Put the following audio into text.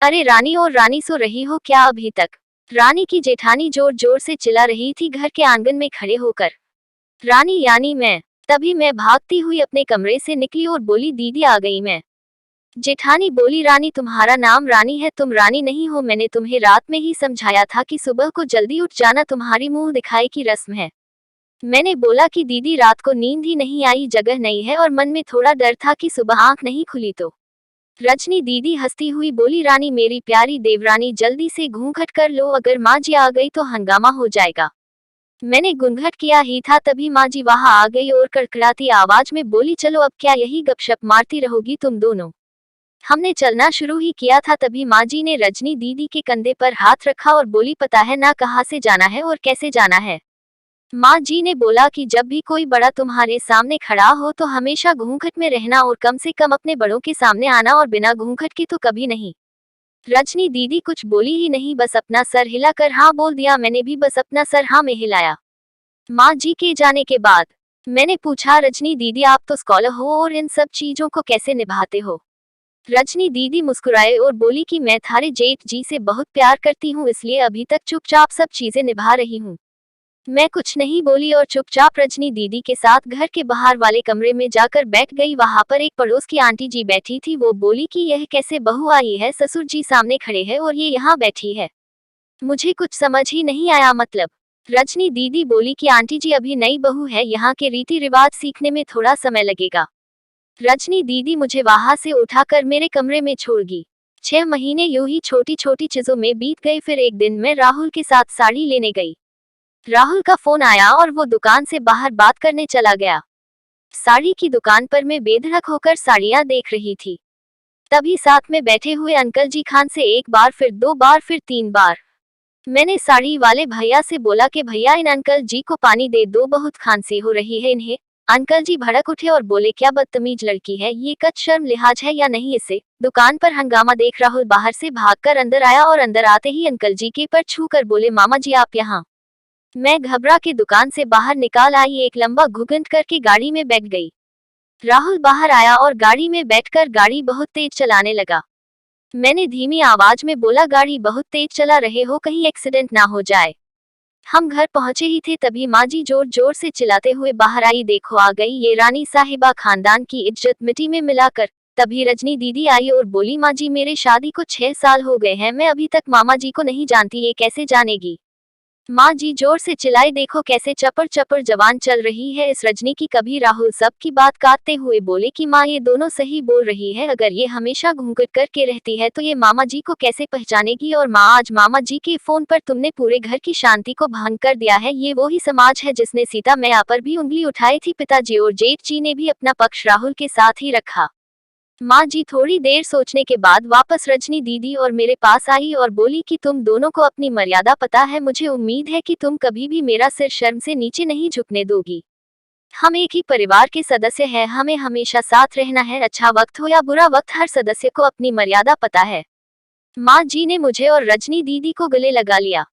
अरे रानी, और रानी सो रही हो क्या अभी तक? रानी की जेठानी जोर जोर से चिल्ला रही थी घर के आंगन में खड़े होकर। रानी यानी मैं। तभी मैं भागती हुई अपने कमरे से निकली और बोली, दीदी आ गई मैं। जेठानी बोली, रानी तुम्हारा नाम रानी है, तुम रानी नहीं हो। मैंने तुम्हें रात में ही समझाया था कि सुबह को जल्दी उठ जाना, तुम्हारी मुंह दिखाई की रस्म है। मैंने बोला कि दीदी रात को नींद ही नहीं आई, जगह नहीं है और मन में थोड़ा डर था कि सुबह आंख नहीं खुली तो। रजनी दीदी हंसती हुई बोली, रानी मेरी प्यारी देवरानी, जल्दी से घूंघट कर लो, अगर माँ जी आ गई तो हंगामा हो जाएगा। मैंने घूंघट किया ही था तभी माँ जी वहां आ गई और कड़कड़ाती आवाज में बोली, चलो अब क्या यही गपशप मारती रहोगी तुम दोनों। हमने चलना शुरू ही किया था तभी माँ जी ने रजनी दीदी के कंधे पर हाथ रखा और बोली, पता है ना कहाँ से जाना है और कैसे जाना है? माँ जी ने बोला कि जब भी कोई बड़ा तुम्हारे सामने खड़ा हो तो हमेशा घूंघट में रहना और कम से कम अपने बड़ों के सामने आना, और बिना घूंघट के तो कभी नहीं। रजनी दीदी कुछ बोली ही नहीं, बस अपना सर हिलाकर हाँ बोल दिया। मैंने भी बस अपना सर हाँ में हिलाया। माँ जी के जाने के बाद मैंने पूछा, रजनी दीदी आप तो स्कॉलर हो और इन सब चीजों को कैसे निभाते हो? रजनी दीदी मुस्कुराए और बोली कि मैं थारे जेठ जी से बहुत प्यार करती हूँ, इसलिए अभी तक चुपचाप सब चीजें निभा रही हूँ। मैं कुछ नहीं बोली और चुपचाप रजनी दीदी के साथ घर के बाहर वाले कमरे में जाकर बैठ गई। वहां पर एक पड़ोस की आंटी जी बैठी थी। वो बोली कि यह कैसे बहू आई है, ससुर जी सामने खड़े हैं और ये यहाँ बैठी है। मुझे कुछ समझ ही नहीं आया मतलब। रजनी दीदी बोली कि आंटी जी अभी नई बहू है, यहाँ के रीति रिवाज सीखने में थोड़ा समय लगेगा। रजनी दीदी मुझे वहां से उठाकर मेरे कमरे में छोड़ गई। 6 महीने यूं ही छोटी छोटी चीजों में बीत गए। फिर एक दिन मैं राहुल के साथ साड़ी लेने गई। राहुल का फोन आया और वो दुकान से बाहर बात करने चला गया। साड़ी की दुकान पर मैं बेधड़क होकर साड़ियां देख रही थी। तभी साथ में बैठे हुए अंकल जी खान से एक बार, फिर 2 बार, फिर 3 बार। मैंने साड़ी वाले भैया से बोला कि भैया इन अंकल जी को पानी दे दो, बहुत खांसी हो रही है इन्हें। अंकल जी भड़क उठे और बोले, क्या बदतमीज लड़की है ये, कुछ शर्म लिहाज है या नहीं इसे? दुकान पर हंगामा देख राहुल बाहर से भागकर अंदर आया और अंदर आते ही अंकल जी के पर छू कर बोले, मामा जी आप यहाँ। मैं घबरा के दुकान से बाहर निकाल आई, एक लंबा घुघंट करके गाड़ी में बैठ गई। राहुल बाहर आया और गाड़ी में बैठकर गाड़ी बहुत तेज चलाने लगा। मैंने धीमी आवाज में बोला, गाड़ी बहुत तेज चला रहे हो, कहीं एक्सीडेंट ना हो जाए। हम घर पहुंचे ही थे तभी माँ जी जोर जोर से चिल्लाते हुए बाहर आई, देखो आ गई ये रानी साहिबा, खानदान की इज्जत मिट्टी में मिलाकर। तभी रजनी दीदी आई और बोली, माँ जी मेरे शादी को 6 साल हो गए हैं, मैं अभी तक मामा जी को नहीं जानती, ये कैसे जानेगी? माँ जी जोर से चिल्लाई, देखो कैसे चपर चपर जवान चल रही है इस रजनी की। कभी राहुल सब की बात काटते हुए बोले कि माँ ये दोनों सही बोल रही है, अगर ये हमेशा घूंघट करके रहती है तो ये मामा जी को कैसे पहचानेगी? और माँ आज मामा जी के फोन पर तुमने पूरे घर की शांति को भंग कर दिया है। ये वो ही समाज है जिसने सीता मैया पर भी उंगली उठाई थी। पिताजी और जेठ जी ने भी अपना पक्ष राहुल के साथ ही रखा। माँ जी थोड़ी देर सोचने के बाद वापस रजनी दीदी और मेरे पास आई और बोली कि तुम दोनों को अपनी मर्यादा पता है, मुझे उम्मीद है कि तुम कभी भी मेरा सिर शर्म से नीचे नहीं झुकने दोगी। हम एक ही परिवार के सदस्य हैं, हमें हमेशा साथ रहना है, अच्छा वक्त हो या बुरा वक्त, हर सदस्य को अपनी मर्यादा पता है। माँ जी ने मुझे और रजनी दीदी को गले लगा लिया।